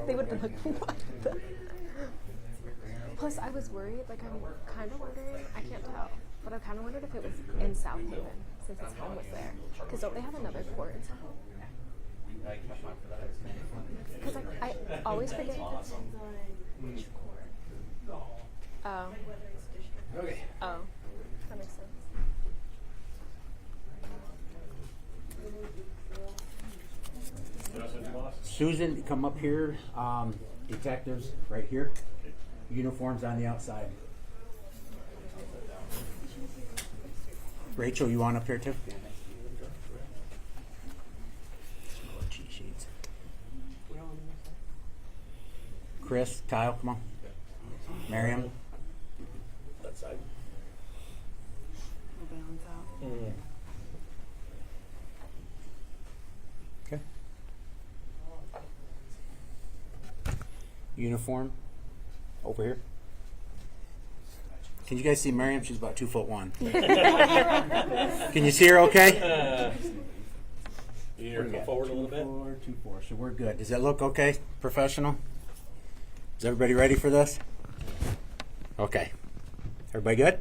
They would have been like, what? Plus, I was worried, like, I'm kind of wondering, I can't tell, but I kind of wondered if it was in South Haven, since his home was there. Because don't they have another court in South Haven? Because I always forget. Oh. Okay. Oh. That makes sense. Susan, come up here. Detectives, right here. Uniforms on the outside. Rachel, you want up here too? Cheat sheets. Chris, Kyle, come on. Miriam. That side. We'll balance out. Okay. Uniform over here. Can you guys see Miriam? She's about 2'1". Can you see her okay? You need her to come forward a little bit. 2'4", so we're good. Does that look okay? Professional? Is everybody ready for this? Okay. Everybody good?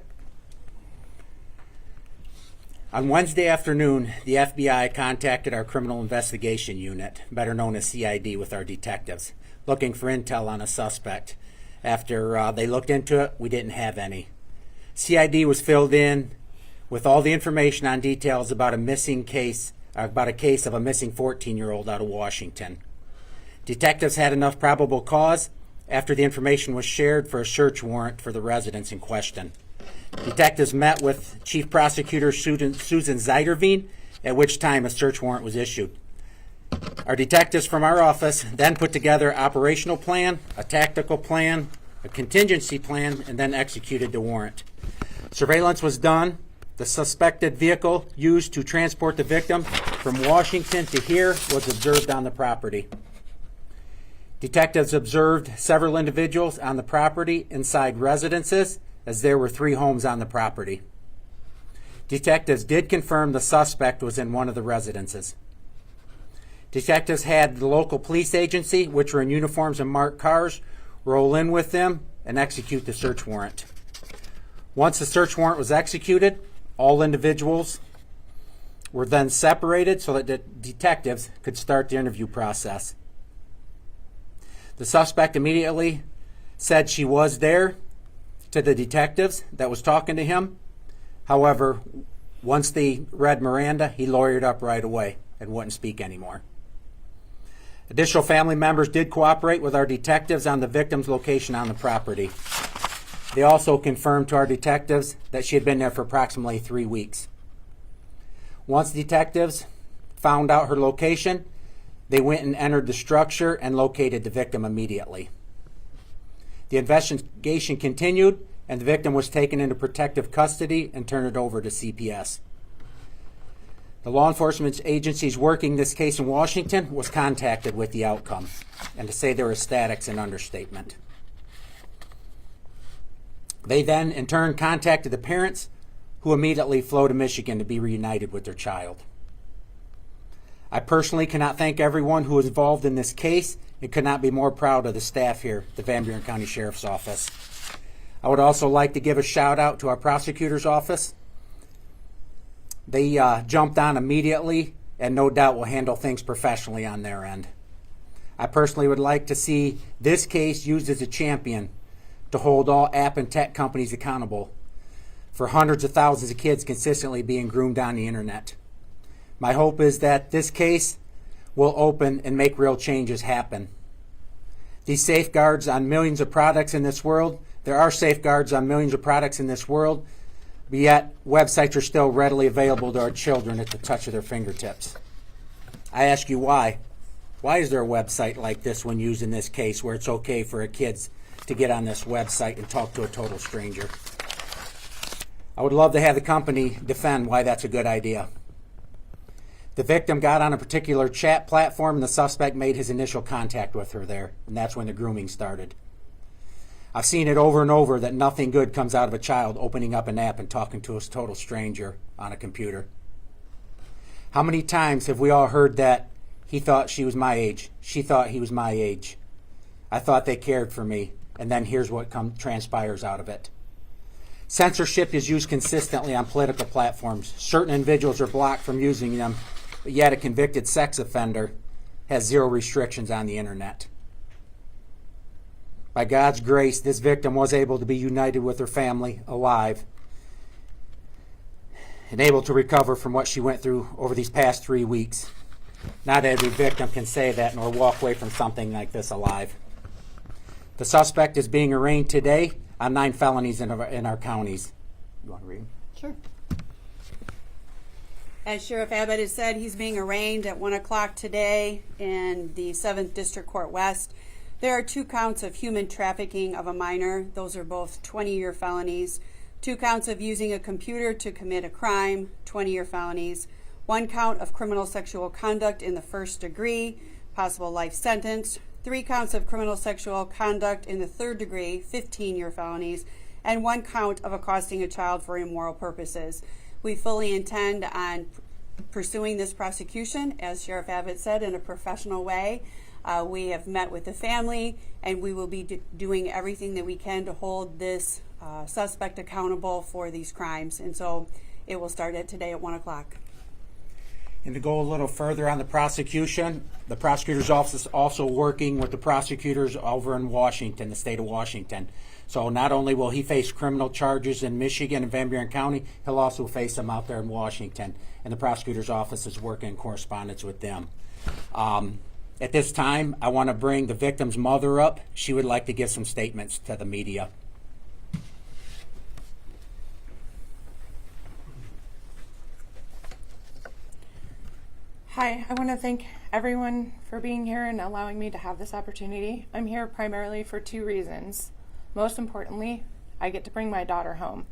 On Wednesday afternoon, the FBI contacted our Criminal Investigation Unit, better known as CID, with our detectives, looking for intel on a suspect. After they looked into it, we didn't have any. CID was filled in with all the information on details about a case of a missing 14-year-old out of Washington. Detectives had enough probable cause after the information was shared for a search warrant for the residence in question. Detectives met with Chief Prosecutor Susan Zeiderveen, at which time a search warrant was issued. Our detectives from our office then put together an operational plan, a tactical plan, a contingency plan, and then executed the warrant. Surveillance was done. The suspected vehicle used to transport the victim from Washington to here was observed on the property. Detectives observed several individuals on the property inside residences, as there were 3 homes on the property. Detectives did confirm the suspect was in one of the residences. Detectives had the local police agency, which were in uniforms and marked cars, roll in with them and execute the search warrant. Once the search warrant was executed, all individuals were then separated so that the detectives could start the interview process. The suspect immediately said she was there to the detectives that was talking to him. However, once they read Miranda, he lawyered up right away and wouldn't speak anymore. Additional family members did cooperate with our detectives on the victim's location on the property. They also confirmed to our detectives that she had been there for approximately 3 weeks. Once detectives found out her location, they went and entered the structure and located the victim immediately. The investigation continued, and the victim was taken into protective custody and turned over to CPS. The law enforcement agencies working this case in Washington was contacted with the outcome, and to say they're ecstatic's an understatement. They then, in turn, contacted the parents, who immediately flew to Michigan to be reunited with their child. I personally cannot thank everyone who was involved in this case and could not be more proud of the staff here at the Van Buren County Sheriff's Office. I would also like to give a shout out to our prosecutor's office. They jumped on immediately and no doubt will handle things professionally on their end. I personally would like to see this case used as a champion to hold all app and tech companies accountable for hundreds of thousands of kids consistently being groomed on the internet. My hope is that this case will open and make real changes happen. These safeguards on millions of products in this world, there are safeguards on millions of products in this world, but yet websites are still readily available to our children at the touch of their fingertips. I ask you why. Why is there a website like this when used in this case where it's okay for kids to get on this website and talk to a total stranger? I would love to have the company defend why that's a good idea. The victim got on a particular chat platform and the suspect made his initial contact with her there, and that's when the grooming started. I've seen it over and over that nothing good comes out of a child opening up an app and talking to a total stranger on a computer. How many times have we all heard that he thought she was my age, she thought he was my age, I thought they cared for me, and then here's what transpires out of it. Censorship is used consistently on political platforms. Certain individuals are blocked from using them, but yet a convicted sex offender has zero restrictions on the internet. By God's grace, this victim was able to be united with her family, alive, and able to recover from what she went through over these past 3 weeks. Not every victim can say that nor walk away from something like this alive. The suspect is being arraigned today on 9 felonies in our counties. You want to read them? Sure. As Sheriff Abbott has said, he's being arraigned at 1 o'clock today in the 7th District Court West. There are 2 counts of human trafficking of a minor. Those are both 20-year felonies. 2 counts of using a computer to commit a crime, 20-year felonies. 1 count of criminal sexual conduct in the 1st degree, possible life sentence. 3 counts of criminal sexual conduct in the 3rd degree, 15-year felonies. And 1 count of accosting a child for immoral purposes. We fully intend on pursuing this prosecution, as Sheriff Abbott said, in a professional way. We have met with the family, and we will be doing everything that we can to hold this suspect accountable for these crimes. And so it will start today at 1 o'clock. And to go a little further on the prosecution, the prosecutor's office is also working with the prosecutors over in Washington, the state of Washington. So not only will he face criminal charges in Michigan and Van Buren County, he'll also face them out there in Washington. And the prosecutor's office is working in correspondence with them. At this time, I want to bring the victim's mother up. She would like to give some statements to the media. Hi, I want to thank everyone for being here and allowing me to have this opportunity. I'm here primarily for 2 reasons. Most importantly, I get to bring my daughter home.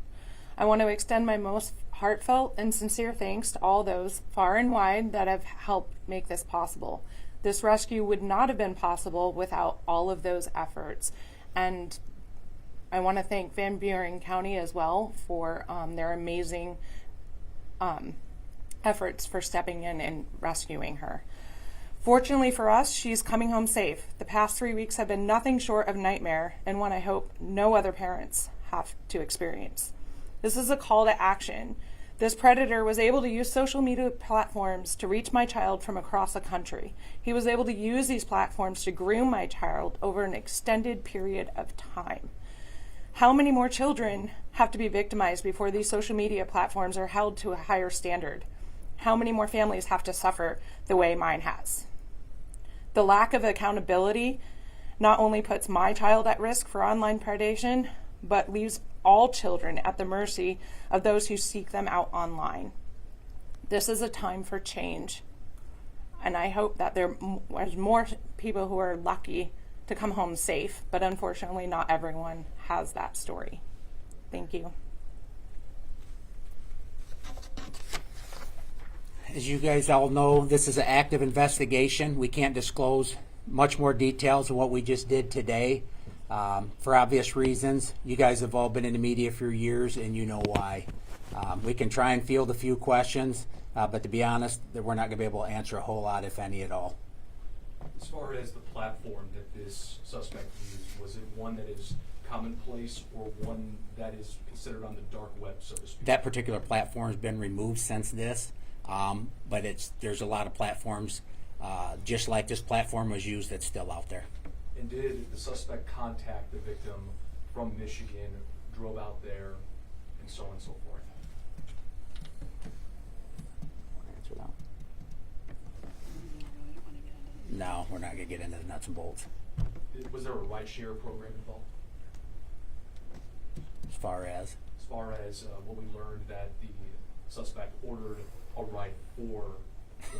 I want to extend my most heartfelt and sincere thanks to all those far and wide that have helped make this possible. This rescue would not have been possible without all of those efforts. And I want to thank Van Buren County as well for their amazing efforts for stepping in and rescuing her. Fortunately for us, she's coming home safe. The past 3 weeks have been nothing short of nightmare, and one I hope no other parents have to experience. This is a call to action. This predator was able to use social media platforms to reach my child from across the country. He was able to use these platforms to groom my child over an extended period of time. How many more children have to be victimized before these social media platforms are held to a higher standard? How many more families have to suffer the way mine has? The lack of accountability not only puts my child at risk for online predation, but leaves all children at the mercy of those who seek them out online. This is a time for change, and I hope that there's more people who are lucky to come home safe, but unfortunately not everyone has that story. Thank you. As you guys all know, this is an active investigation. We can't disclose much more details of what we just did today for obvious reasons. You guys have all been in the media for years, and you know why. We can try and field a few questions, but to be honest, we're not going to be able to answer a whole lot, if any at all. As far as the platform that this suspect used, was it one that is commonplace or one that is considered on the dark web, so to speak? That particular platform has been removed since this. But there's a lot of platforms, just like this platform was used, that's still out there. And did the suspect contact the victim from Michigan, drove out there, and so on and so forth? Answer that. No, we're not going to get into the nuts and bolts. Was there a ride-share program involved? As far as? As far as what we learned that the suspect ordered a ride for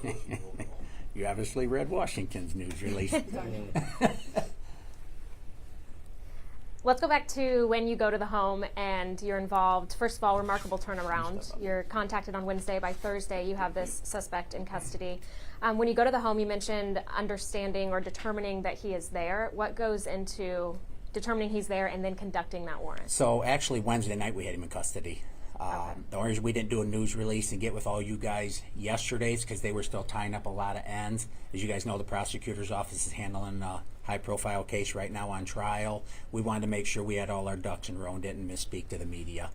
the 14-year-old. You obviously read Washington's news release. Let's go back to when you go to the home and you're involved. First of all, remarkable turnaround. You're contacted on Wednesday. By Thursday, you have this suspect in custody. When you go to the home, you mentioned understanding or determining that he is there. What goes into determining he's there and then conducting that warrant? So actually Wednesday night we had him in custody. The only reason we didn't do a news release and get with all you guys yesterday's because they were still tying up a lot of ends. As you guys know, the prosecutor's office is handling a high-profile case right now on trial. We wanted to make sure we had all our ducks in a row and didn't misspeak to the media.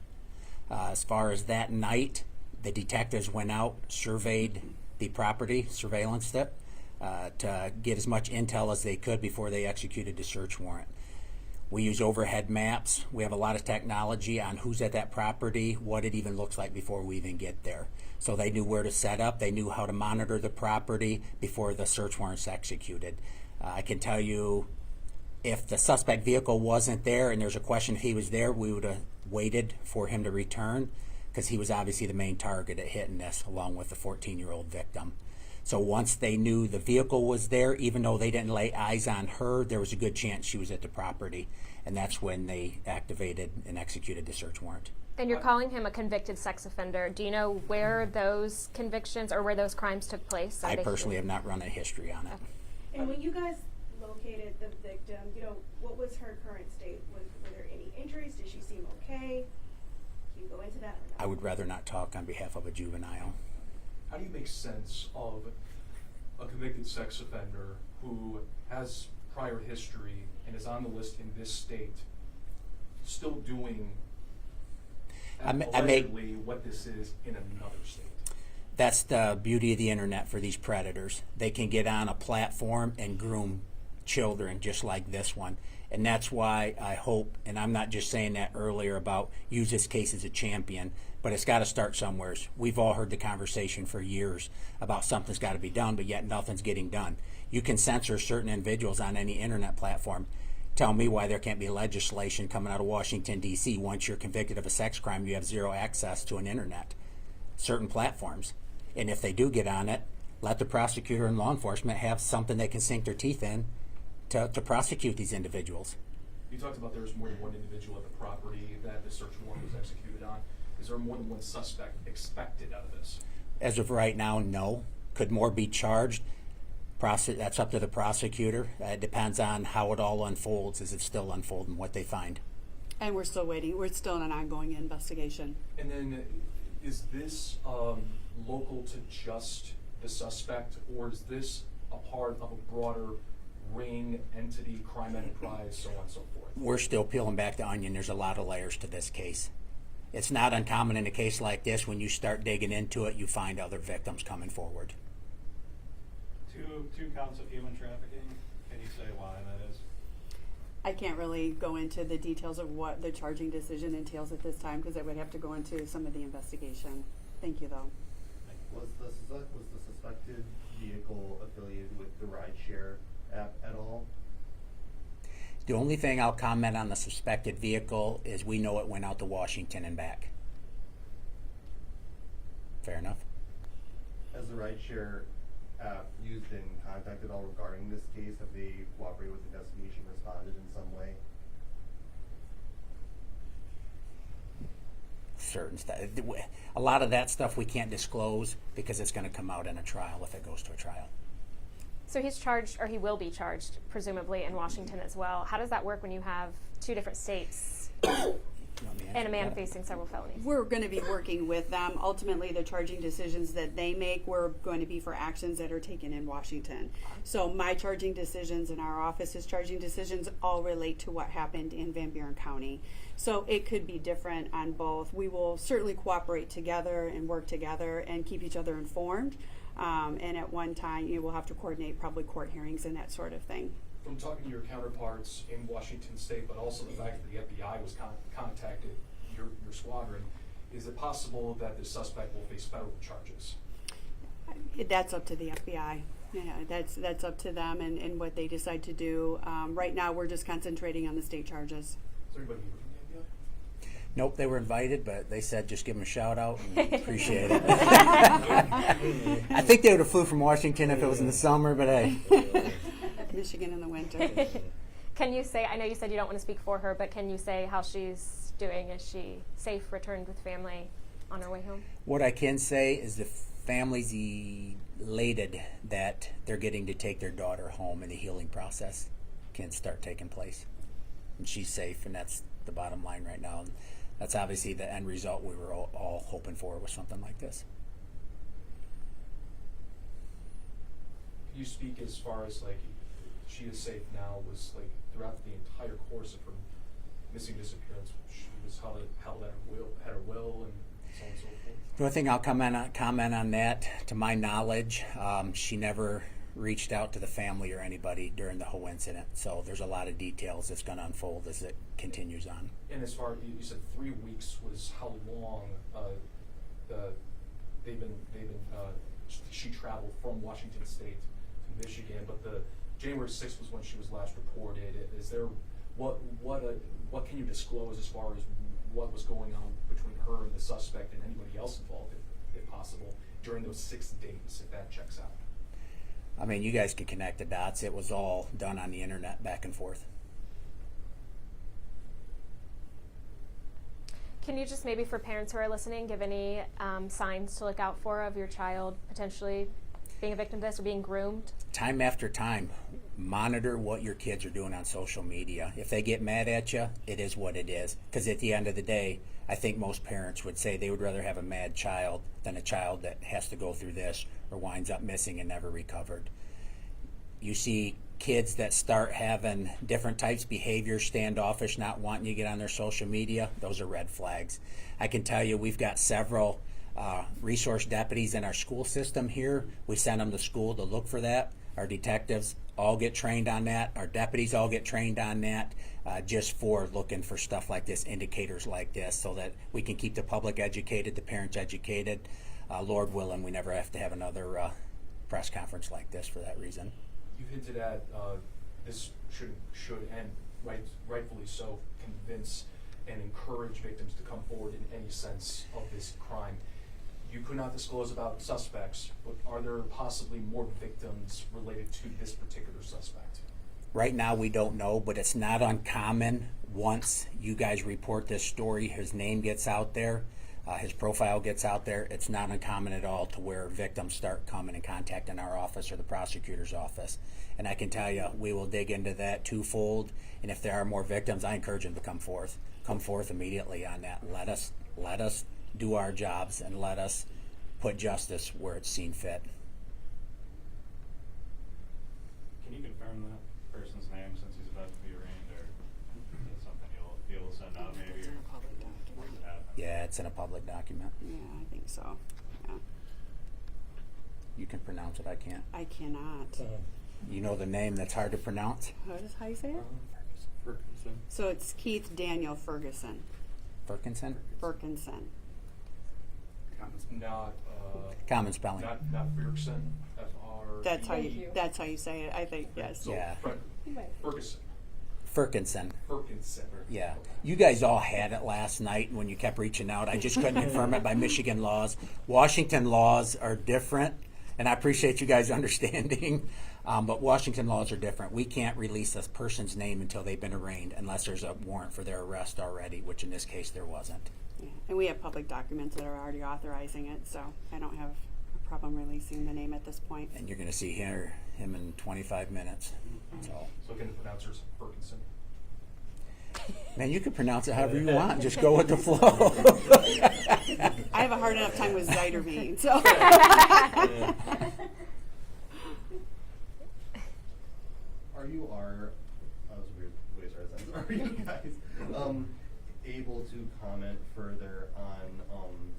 As far as that night, the detectives went out, surveyed the property, surveillanced it, to get as much intel as they could before they executed the search warrant. We use overhead maps. We have a lot of technology on who's at that property, what it even looks like before we even get there. So they knew where to set up. They knew how to monitor the property before the search warrant's executed. I can tell you, if the suspect vehicle wasn't there and there's a question if he was there, we would have waited for him to return because he was obviously the main target at hitting this along with the 14-year-old victim. So once they knew the vehicle was there, even though they didn't lay eyes on her, there was a good chance she was at the property. And that's when they activated and executed the search warrant. And you're calling him a convicted sex offender. Do you know where those convictions or where those crimes took place? I personally have not run a history on it. And when you guys located the victim, what was her current state? Were there any injuries? Did she seem okay? Can you go into that or not? I would rather not talk on behalf of a juvenile. How do you make sense of a convicted sex offender who has prior history and is on the list in this state, still doing allegedly what this is in another state? That's the beauty of the internet for these predators. They can get on a platform and groom children just like this one. And that's why I hope, and I'm not just saying that earlier about use this case as a champion, but it's got to start somewhere. We've all heard the conversation for years about something's got to be done, but yet nothing's getting done. You can censor certain individuals on any internet platform. Tell me why there can't be legislation coming out of Washington, D.C. Once you're convicted of a sex crime, you have zero access to an internet, certain platforms. And if they do get on it, let the prosecutor and law enforcement have something they can sink their teeth in to prosecute these individuals. You talked about there was more than one individual at the property that the search warrant was executed on. Is there more than one suspect expected out of this? As of right now, no. Could more be charged? That's up to the prosecutor. It depends on how it all unfolds, as it's still unfolding, what they find. And we're still waiting. We're still in an ongoing investigation. And then is this local to just the suspect, or is this a part of a broader ring, entity, crime enterprise, so on and so forth? We're still peeling back the onion. There's a lot of layers to this case. It's not uncommon in a case like this, when you start digging into it, you find other victims coming forward. Two counts of human trafficking. Can you say why that is? I can't really go into the details of what the charging decision entails at this time because it would have to go into some of the investigation. Thank you, though. Was the suspected vehicle affiliated with the rideshare app at all? The only thing I'll comment on the suspected vehicle is we know it went out to Washington and back. Fair enough. Has the rideshare app used and contacted all regarding this case? Have they cooperated with the investigation, responded in some way? Certain stuff. A lot of that stuff we can't disclose because it's going to come out in a trial if it goes to a trial. So he's charged, or he will be charged, presumably in Washington as well. How does that work when you have two different states and a man facing several felonies? We're going to be working with them. Ultimately, the charging decisions that they make were going to be for actions that are taken in Washington. So my charging decisions and our office's charging decisions all relate to what happened in Van Buren County. So it could be different on both. We will certainly cooperate together and work together and keep each other informed. And at one time, we'll have to coordinate probably court hearings and that sort of thing. From talking to your counterparts in Washington State, but also the fact that the FBI was contacted your squadron, is it possible that the suspect will face federal charges? That's up to the FBI. Yeah, that's up to them and what they decide to do. Right now, we're just concentrating on the state charges. Is there anybody here from the FBI? Nope, they were invited, but they said just give them a shout out and appreciate it. I think they would have flew from Washington if it was in the summer, but hey. Michigan in the winter. Can you say, I know you said you don't want to speak for her, but can you say how she's doing? Is she safe, returned with family on her way home? What I can say is the family's elated that they're getting to take their daughter home and the healing process can start taking place. And she's safe, and that's the bottom line right now. And that's obviously the end result we were all hoping for with something like this. Can you speak as far as like she is safe now? Was like throughout the entire course of her missing disappearance, she was held at her will, and so on and so forth. The only thing I'll comment on that, to my knowledge, she never reached out to the family or anybody during the whole incident. So there's a lot of details that's going to unfold as it continues on. And as far you said 3 weeks was how long she traveled from Washington State to Michigan, but the January 6th was when she was last reported. Is there what can you disclose as far as what was going on between her and the suspect and anybody else involved, if possible, during those 6 days, if that checks out? I mean, you guys can connect the dots. It was all done on the internet, back and forth. Can you just maybe for parents who are listening give any signs to look out for of your child potentially being a victim of this or being groomed? Time after time, monitor what your kids are doing on social media. If they get mad at you, it is what it is. Because at the end of the day, I think most parents would say they would rather have a mad child than a child that has to go through this or winds up missing and never recovered. You see kids that start having different types of behavior, standoffish, not wanting you to get on their social media, those are red flags. I can tell you we've got several resource deputies in our school system here. We send them to school to look for that. Our detectives all get trained on that. Our deputies all get trained on that just for looking for stuff like this, indicators like this, so that we can keep the public educated, the parents educated. Lord willing, we never have to have another press conference like this for that reason. You hinted at this should and rightfully so convince and encourage victims to come forward in any sense of this crime. You could not disclose about suspects, but are there possibly more victims related to this particular suspect? Right now we don't know, but it's not uncommon once you guys report this story, his name gets out there, his profile gets out there. It's not uncommon at all to where victims start coming and contacting our office or the prosecutor's office. And I can tell you, we will dig into that twofold. And if there are more victims, I encourage them to come forth immediately on that. Let us do our jobs and let us put justice where it's seen fit. Can you confirm that person's name since he's about to be arraigned, or is that something you'll be able to send out maybe? It's in a public document. Yeah, it's in a public document. Yeah, I think so. Yeah. You can pronounce it, I can't. I cannot. You know the name that's hard to pronounce? How you say it? Ferguson. So it's Keith Daniel Ferguson. Ferguson? Ferguson. Not Common spelling. not Ferguson. F-R. That's how you say it. I think yes. So, Yeah. Ferguson. Ferguson. Ferguson. Yeah. You guys all had it last night when you kept reaching out. I just couldn't confirm it by Michigan laws. Washington laws are different, and I appreciate you guys understanding, but Washington laws are different. We can't release a person's name until they've been arraigned unless there's a warrant for their arrest already, which in this case there wasn't. Yeah. And we have public documents that are already authorizing it, so I don't have a problem releasing the name at this point. And you're going to see him in 25 minutes. So can the pronouncer Ferguson? Man, you can pronounce it however you want. Just go with the flow. I have a hard enough time with Zydervine, so. Are you guys able to comment further on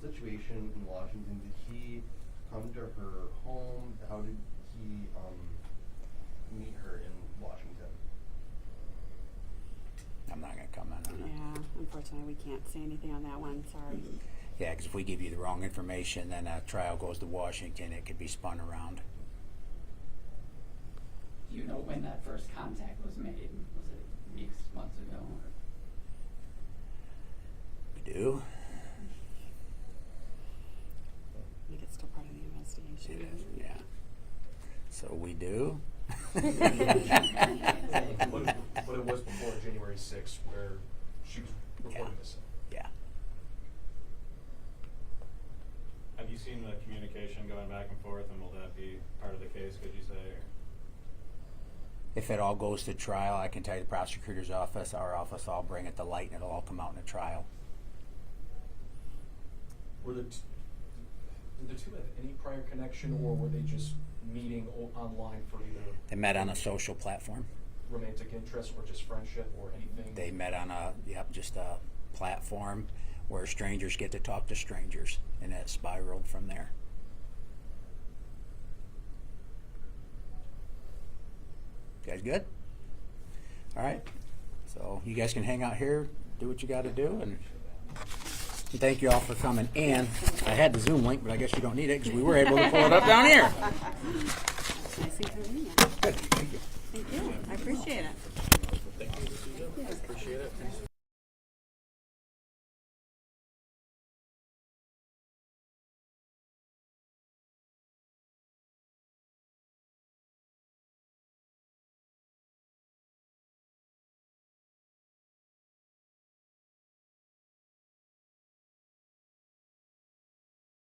situation in Washington? Did he come to her home? How did he meet her in Washington? I'm not going to comment on it. Yeah, unfortunately, we can't say anything on that one. Sorry. Yeah, because if we give you the wrong information, then a trial goes to Washington, it could be spun around. Do you know when that first contact was made? Was it weeks, months ago? Or? We do. I think it's still part of the investigation. It is, yeah. So we do. What it was before January 6th where she was reported missing. Yeah. Have you seen the communication going back and forth, and will that be part of the case, could you say? Or? If it all goes to trial, I can tell you the prosecutor's office, our office, all bring it to light, and it'll all come out in a trial. Did the two have any prior connection, or were they just meeting online for either They met on a social platform. romantic interest or just friendship or anything? They met on just a platform where strangers get to talk to strangers, and it spiraled from there. You guys good? All right. So you guys can hang out here, do what you got to do, and thank you all for coming. And I had the Zoom link, but I guess you don't need it because we were able to pull it up down here. Nice and convenient. Good. Thank you. Thank you. I appreciate it. Thank you. Appreciate it.